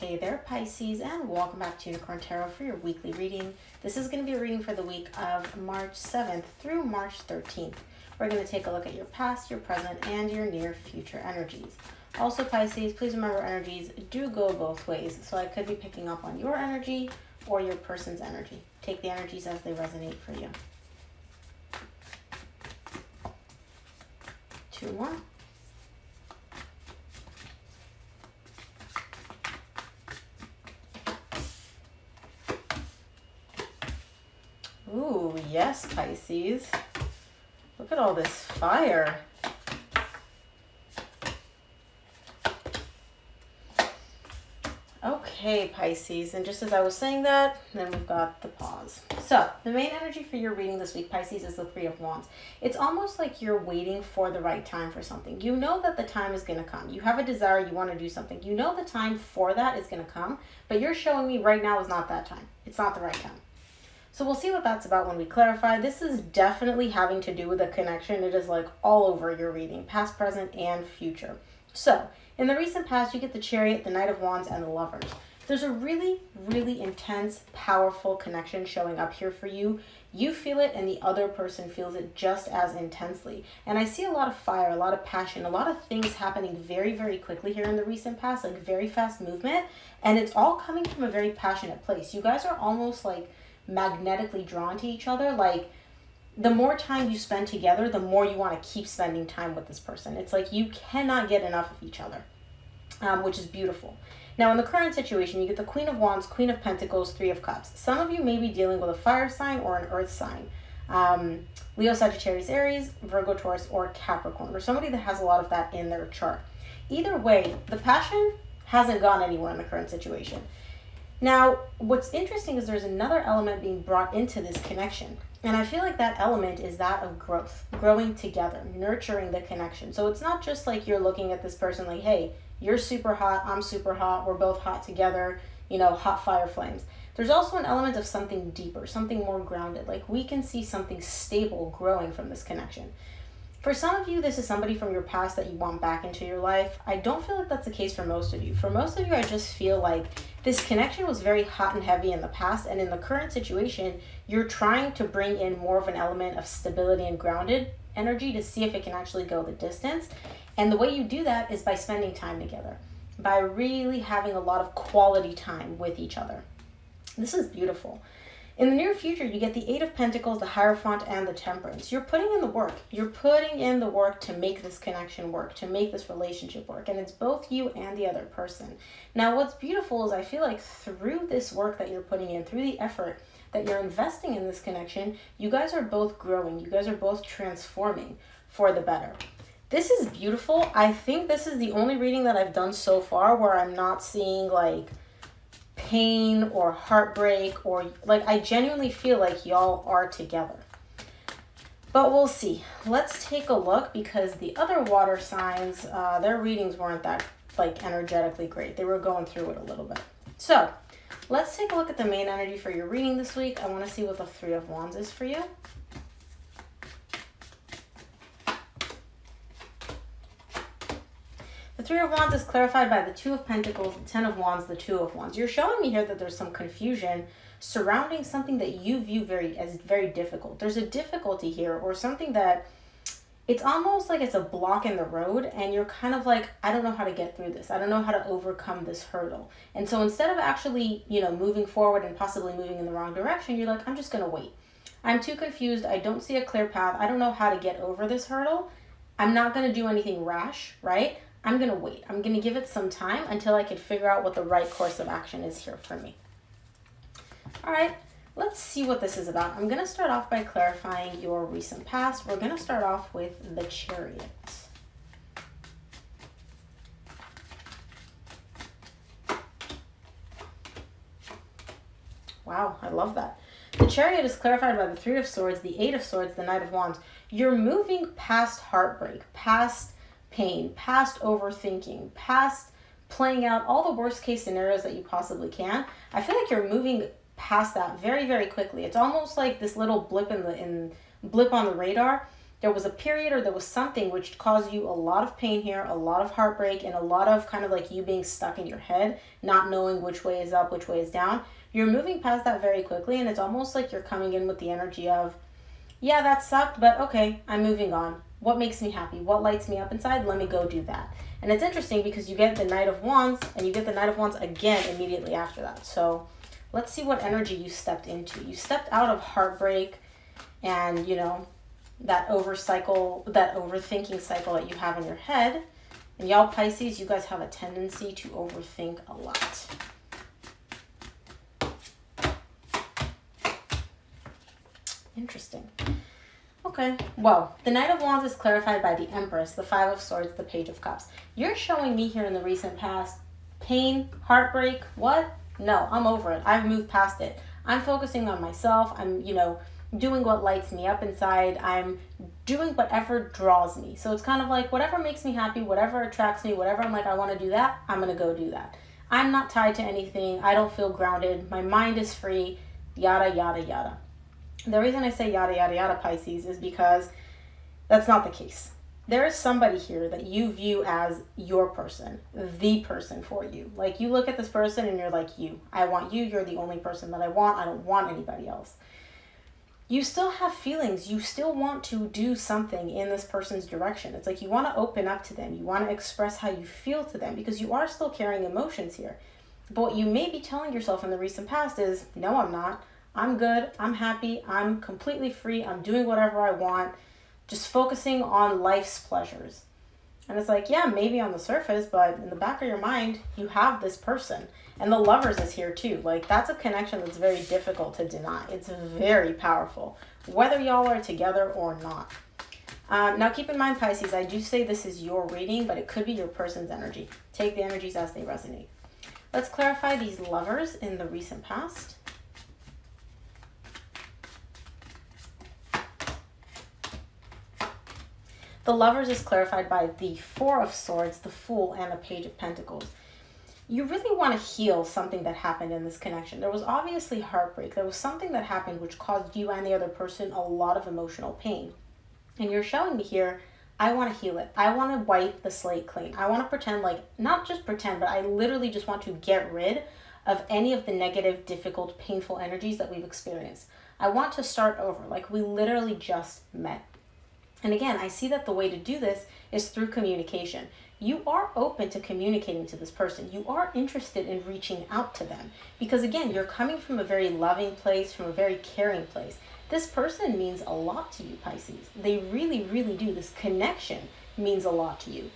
Hey there, Pisces, and welcome back to Unicorn Tarot for your weekly reading. This is going to be a reading for the week of March 7th through March 13th. We're going to take a look at your past, your present, and your near future energies. Also, Pisces, please remember energies do go both ways. So I could be picking up on your energy or your person's energy. Take the energies as they resonate for you. 2 more. Ooh, yes, Pisces. Look at all this fire. Okay, Pisces, and just as I was saying that, then we've got the pause. So, the main energy for your reading this week, Pisces, is the Three of Wands. It's almost like you're waiting for the right time for something. You know that the time is going to come. You have a desire, you want to do something. You know the time for that is going to come, but you're showing me right now is not that time. It's not the right time. So we'll see what that's about when we clarify. This is definitely having to do with a connection. It is like all over your reading, past, present, and future. So, in the recent past, you get the Chariot, the Knight of Wands, and the Lovers. There's a really, really intense, powerful connection showing up here for you. You feel it, and the other person feels it just as intensely. And I see a lot of fire, a lot of passion, a lot of things happening very, very quickly here in the recent past, like very fast movement. And it's all coming from a very passionate place. You guys are almost like magnetically drawn to each other. Like the more time you spend together, the more you want to keep spending time with this person. It's like you cannot get enough of each other, which is beautiful. Now in the current situation, you get the Queen of Wands, Queen of Pentacles, Three of Cups. Some of you may be dealing with a fire sign or an earth sign. Leo, Sagittarius, Aries, Virgo, Taurus, or Capricorn, or somebody that has a lot of that in their chart. Either way, the passion hasn't gone anywhere in the current situation. Now, what's interesting is there's another element being brought into this connection. And I feel like that element is that of growth, growing together, nurturing the connection. So it's not just like you're looking at this person like, hey, you're super hot, I'm super hot, we're both hot together, you know, hot fire flames. There's also an element of something deeper, something more grounded. Like we can see something stable growing from this connection. For some of you, this is somebody from your past that you want back into your life. I don't feel like that's the case for most of you. For most of you, I just feel like this connection was very hot and heavy in the past, and in the current situation, you're trying to bring in more of an element of stability and grounded energy to see if it can actually go the distance. And the way you do that is by spending time together, by really having a lot of quality time with each other. This is beautiful. In the near future, you get the Eight of Pentacles, the Hierophant, and the Temperance. You're putting in the work. You're putting in the work to make this connection work, to make this relationship work. And it's both you and the other person. Now, what's beautiful is I feel like through this work that you're putting in, through the effort that you're investing in this connection, you guys are both growing. You guys are both transforming for the better. This is beautiful. I think this is the only reading that I've done so far where I'm not seeing like pain or heartbreak, or like I genuinely feel like y'all are together. But we'll see. Let's take a look, because the other water signs, their readings weren't that like energetically great. They were going through it a little bit. So let's take a look at the main energy for your reading this week. I want to see what the Three of Wands is for you. The Three of Wands is clarified by the Two of Pentacles, the Ten of Wands, the Two of Wands. You're showing me here that there's some confusion surrounding something that you view as very difficult. There's a difficulty here, or something that it's almost like it's a block in the road, and you're kind of like, I don't know how to get through this. I don't know how to overcome this hurdle. And so instead of actually, you know, moving forward and possibly moving in the wrong direction, you're like, I'm just going to wait. I'm too confused. I don't see a clear path. I don't know how to get over this hurdle. I'm not going to do anything rash, right? I'm going to wait. I'm going to give it some time until I can figure out what the right course of action is here for me. All right, let's see what this is about. I'm going to start off by clarifying your recent past. We're going to start off with the Chariot. Wow, I love that. The Chariot is clarified by the Three of Swords, the Eight of Swords, the Knight of Wands. You're moving past heartbreak, past pain, past overthinking, past playing out all the worst case scenarios that you possibly can. I feel like you're moving past that very, very quickly. It's almost like this little blip on the radar. there was a period or there was something which caused you a lot of pain here, a lot of heartbreak, and a lot of kind of like you being stuck in your head, not knowing which way is up, which way is down. You're moving past that very quickly, and it's almost like you're coming in with the energy of, yeah, that sucked, but okay, I'm moving on. What makes me happy? What lights me up inside? Let me go do that. And it's interesting because you get the Knight of Wands, and you get the Knight of Wands again immediately after that. So let's see what energy you stepped into. You stepped out of heartbreak and, you know, that overthinking cycle that you have in your head. And y'all Pisces, you guys have a tendency to overthink a lot. Interesting. Okay, well, the Knight of Wands is clarified by the Empress, the Five of Swords, the Page of Cups. You're showing me here in the recent past pain, heartbreak, what? No, I'm over it. I've moved past it. I'm focusing on myself. I'm, you know, doing what lights me up inside. I'm doing whatever draws me. So it's kind of like whatever makes me happy, whatever attracts me, whatever I'm like, I want to do that, I'm going to go do that. I'm not tied to anything. I don't feel grounded. My mind is free, yada, yada, yada. The reason I say yada, yada, yada, Pisces, is because that's not the case. There is somebody here that you view as your person, the person for you. Like, you look at this person and you're like, I want you. You're the only person that I want. I don't want anybody else. You still have feelings. You still want to do something in this person's direction. It's like you want to open up to them. You want to express how you feel to them because you are still carrying emotions here. But what you may be telling yourself in the recent past is, no, I'm not. I'm good. I'm happy. I'm completely free. I'm doing whatever I want. Just focusing on life's pleasures. And it's like, yeah, maybe on the surface, but in the back of your mind, you have this person. And the Lovers is here too. Like, that's a connection that's very difficult to deny. It's very powerful, whether y'all are together or not. Now, keep in mind, Pisces, I do say this is your reading, but it could be your person's energy. Take the energies as they resonate. Let's clarify these Lovers in the recent past. The Lovers is clarified by the Four of Swords, the Fool, and the Page of Pentacles. You really want to heal something that happened in this connection. There was obviously heartbreak. There was something that happened which caused you and the other person a lot of emotional pain. And you're showing me here, I want to heal it. I want to wipe the slate clean. I want to pretend like, not just pretend, but I literally just want to get rid of any of the negative, difficult, painful energies that we've experienced. I want to start over, like we literally just met. And again, I see that the way to do this is through communication. You are open to communicating to this person. You are interested in reaching out to them. Because again, you're coming from a very loving place, from a very caring place. This person means a lot to you, Pisces. They really, really do. This connection means a lot to you.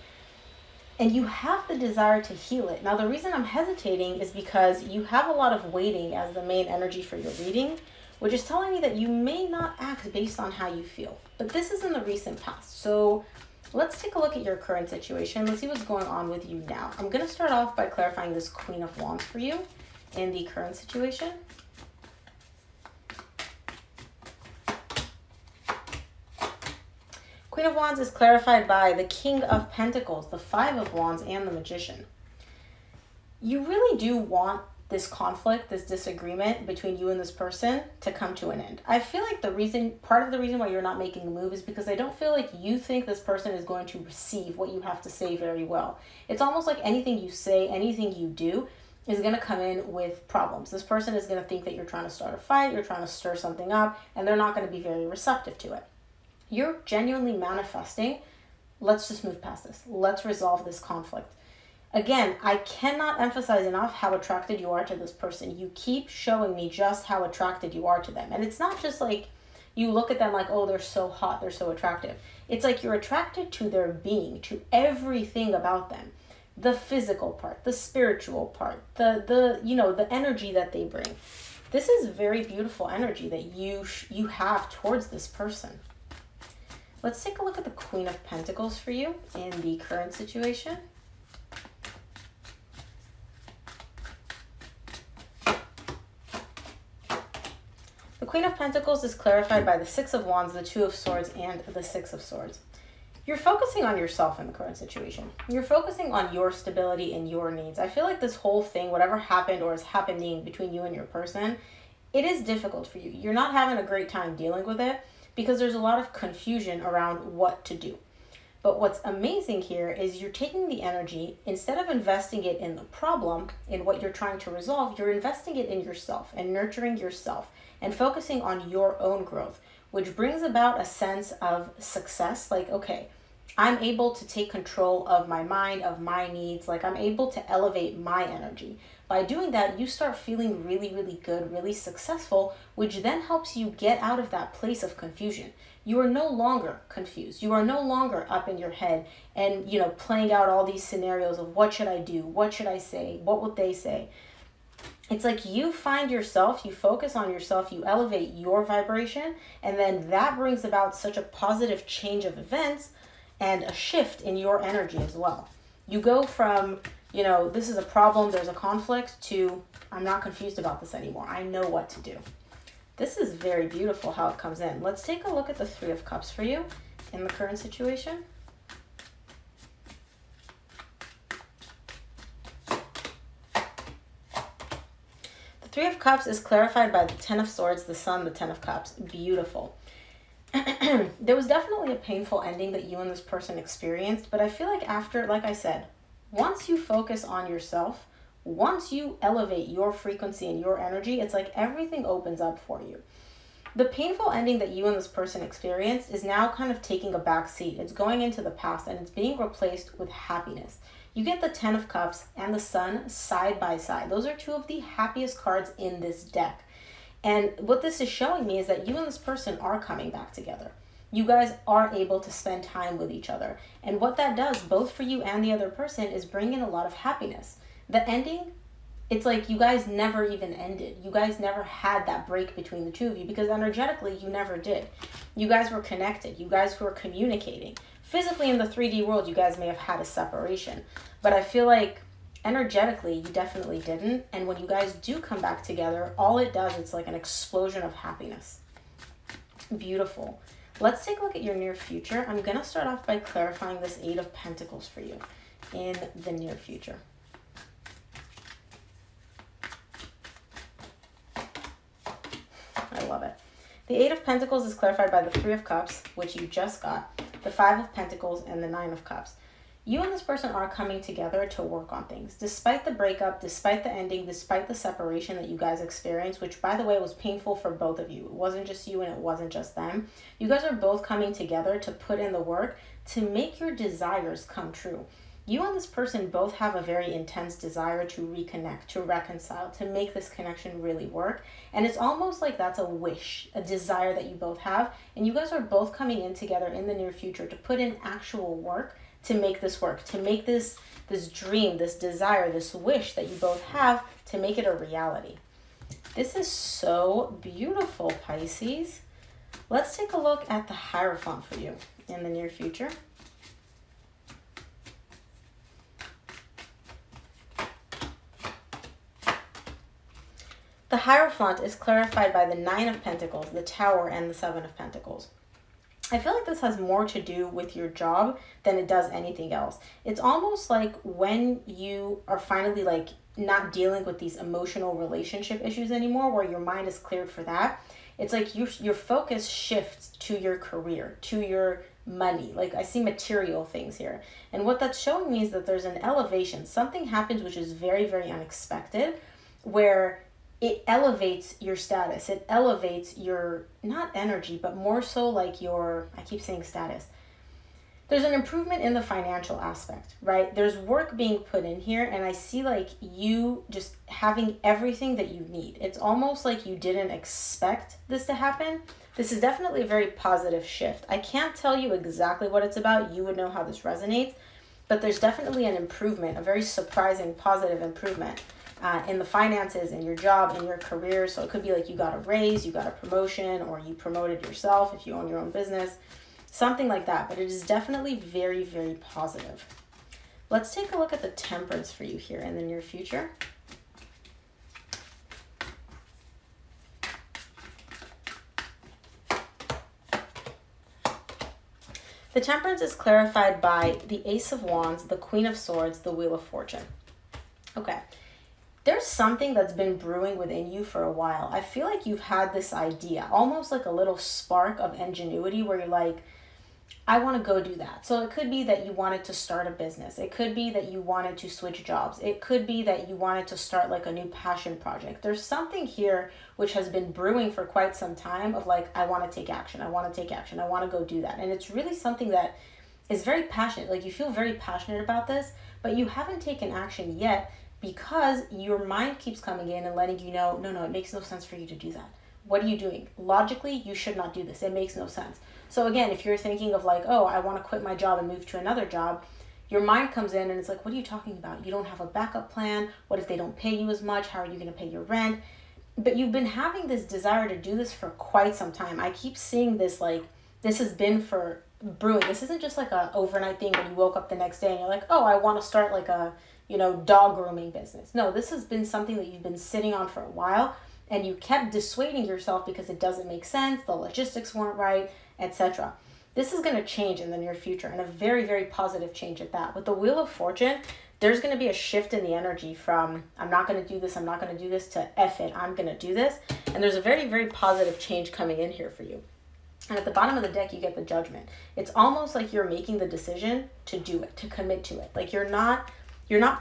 And you have the desire to heal it. Now, the reason I'm hesitating is because you have a lot of waiting as the main energy for your reading, which is telling me that you may not act based on how you feel. But this is in the recent past. So let's take a look at your current situation. Let's see what's going on with you now. I'm going to start off by clarifying this Queen of Wands for you in the current situation. Queen of Wands is clarified by the King of Pentacles, the Five of Wands, and the Magician. You really do want this conflict, this disagreement between you and this person to come to an end. I feel like part of the reason why you're not making a move is because I don't feel like you think this person is going to receive what you have to say very well. It's almost like anything you say, anything you do is going to come in with problems. This person is going to think that you're trying to start a fight, you're trying to stir something up, and they're not going to be very receptive to it. You're genuinely manifesting, let's just move past this. Let's resolve this conflict. Again, I cannot emphasize enough how attracted you are to this person. You keep showing me just how attracted you are to them. And it's not just like you look at them like, oh, they're so hot, they're so attractive. It's like you're attracted to their being, to everything about them. The physical part, the spiritual part, the energy that they bring. This is very beautiful energy that you have towards this person. Let's take a look at the Queen of Pentacles for you in the current situation. The Queen of Pentacles is clarified by the Six of Wands, the Two of Swords, and the Six of Swords. You're focusing on yourself in the current situation. You're focusing on your stability and your needs. I feel like this whole thing, whatever happened or is happening between you and your person, it is difficult for you. You're not having a great time dealing with it. because there's a lot of confusion around what to do. But what's amazing here is you're taking the energy, instead of investing it in the problem, in what you're trying to resolve, you're investing it in yourself and nurturing yourself and focusing on your own growth, which brings about a sense of success. Like, okay, I'm able to take control of my mind, of my needs. Like, I'm able to elevate my energy. By doing that, you start feeling really, really good, really successful, which then helps you get out of that place of confusion. You are no longer confused. You are no longer up in your head and, playing out all these scenarios of what should I do? What should I say? What would they say? It's like you find yourself, you focus on yourself, you elevate your vibration, and then that brings about such a positive change of events and a shift in your energy as well. You go from, this is a problem, there's a conflict, to I'm not confused about this anymore. I know what to do. This is very beautiful how it comes in. Let's take a look at the Three of Cups for you in the current situation. The Three of Cups is clarified by the Ten of Swords, the Sun, the Ten of Cups. Beautiful. There was definitely a painful ending that you and this person experienced, but I feel like after, like I said, once you focus on yourself, once you elevate your frequency and your energy, it's like everything opens up for you. The painful ending that you and this person experienced is now kind of taking a back seat. It's going into the past and it's being replaced with happiness. You get the Ten of Cups and the Sun side by side. Those are two of the happiest cards in this deck. And what this is showing me is that you and this person are coming back together. You guys are able to spend time with each other. And what that does, both for you and the other person, is bring in a lot of happiness. The ending, it's like you guys never even ended. You guys never had that break between the two of you because energetically you never did. You guys were connected. You guys were communicating. Physically in the 3D world, you guys may have had a separation. But I feel like energetically, you definitely didn't. And when you guys do come back together, all it does, it's like an explosion of happiness. Beautiful. Let's take a look at your near future. I'm going to start off by clarifying this Eight of Pentacles for you in the near future. I love it. The Eight of Pentacles is clarified by the Three of Cups, which you just got, the Five of Pentacles, and the Nine of Cups. You and this person are coming together to work on things. Despite the breakup, despite the ending, despite the separation that you guys experienced, which, by the way, was painful for both of you. It wasn't just you and it wasn't just them. You guys are both coming together to put in the work to make your desires come true. You and this person both have a very intense desire to reconnect, to reconcile, to make this connection really work. And it's almost like that's a wish, a desire that you both have. And you guys are both coming in together in the near future to put in actual work to make this work, to make this dream, this desire, this wish that you both have, to make it a reality. This is so beautiful, Pisces. Let's take a look at the Hierophant for you in the near future. The Hierophant is clarified by the Nine of Pentacles, the Tower, and the Seven of Pentacles. I feel like this has more to do with your job than it does anything else. It's almost like when you are finally like not dealing with these emotional relationship issues anymore, where your mind is cleared for that, it's like your focus shifts to your career, to your money. Like I see material things here. And what that's showing me is that there's an elevation. Something happens which is very, very unexpected, where it elevates your status. It elevates your, not energy, but more so like your, I keep saying status. There's an improvement in the financial aspect, right? There's work being put in here, and I see like you just having everything that you need. It's almost like you didn't expect this to happen. This is definitely a very positive shift. I can't tell you exactly what it's about. You would know how this resonates, but there's definitely an improvement, a very surprising, positive improvement. In the finances, in your job, in your career. So it could be like you got a raise, you got a promotion, or you promoted yourself if you own your own business, something like that. But it is definitely very, very positive. Let's take a look at the Temperance for you here in the near future. The Temperance is clarified by the Ace of Wands, the Queen of Swords, the Wheel of Fortune. Okay. there's something that's been brewing within you for a while. I feel like you've had this idea, almost like a little spark of ingenuity where you're like, I want to go do that. So it could be that you wanted to start a business. It could be that you wanted to switch jobs. It could be that you wanted to start like a new passion project. There's something here which has been brewing for quite some time of like, I want to take action. I want to take action. I want to go do that. And it's really something that is very passionate. Like you feel very passionate about this, but you haven't taken action yet because your mind keeps coming in and letting you know, no, it makes no sense for you to do that. What are you doing? Logically, you should not do this. It makes no sense. So again, if you're thinking of like, oh, I want to quit my job and move to another job, your mind comes in and it's like, what are you talking about? You don't have a backup plan. What if they don't pay you as much? How are you going to pay your rent? But you've been having this desire to do this for quite some time. I keep seeing this like, this has been for brewing. This isn't just like a overnight thing when you woke up the next day and you're like, oh, I want to start like a, dog grooming business. No, this has been something that you've been sitting on for a while and you kept dissuading yourself because it doesn't make sense, the logistics weren't right, etc. This is going to change in the near future, and a very, very positive change at that. With the Wheel of Fortune, there's going to be a shift in the energy from I'm not going to do this, to F it, I'm going to do this. And there's a very, very positive change coming in here for you. And at the bottom of the deck, you get the Judgment. It's almost like you're making the decision to do it, to commit to it. Like you're not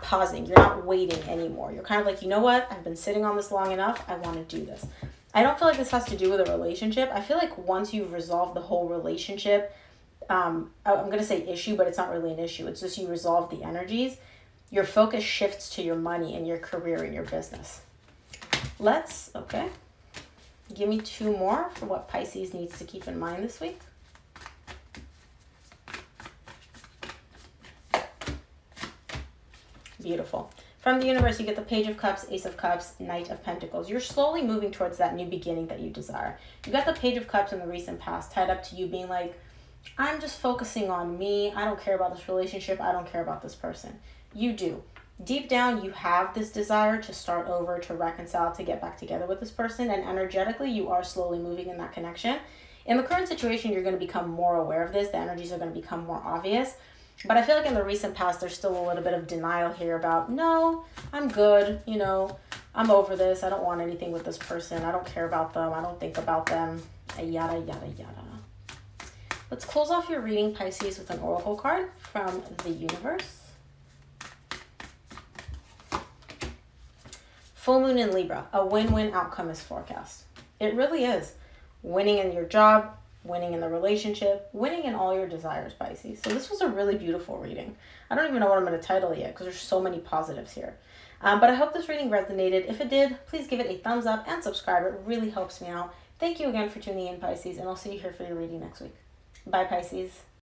pausing, you're not waiting anymore. You're kind of like, you know what? I've been sitting on this long enough. I want to do this. I don't feel like this has to do with a relationship. I feel like once you've resolved the whole relationship, I'm going to say issue, but it's not really an issue. It's just you resolve the energies. Your focus shifts to your money and your career and your business. Give me 2 more for what Pisces needs to keep in mind this week. Beautiful. From the universe, you get the Page of Cups, Ace of Cups, Knight of Pentacles. You're slowly moving towards that new beginning that you desire. You got the Page of Cups in the recent past tied up to you being like, I'm just focusing on me. I don't care about this relationship. I don't care about this person. You do. Deep down, you have this desire to start over, to reconcile, to get back together with this person. And energetically, you are slowly moving in that connection. In the current situation, you're going to become more aware of this. The energies are going to become more obvious. But I feel like in the recent past, there's still a little bit of denial here about, no, I'm good, I'm over this. I don't want anything with this person. I don't care about them. I don't think about them, yada, yada, yada. Let's close off your reading, Pisces, with an oracle card from the universe. Full moon in Libra, a win-win outcome is forecast. It really is. Winning in your job, winning in the relationship, winning in all your desires, Pisces. So this was a really beautiful reading. I don't even know what I'm going to title it yet because there's so many positives here. But I hope this reading resonated. If it did, please give it a thumbs up and subscribe. It really helps me out. Thank you again for tuning in, Pisces, and I'll see you here for your reading next week. Bye, Pisces.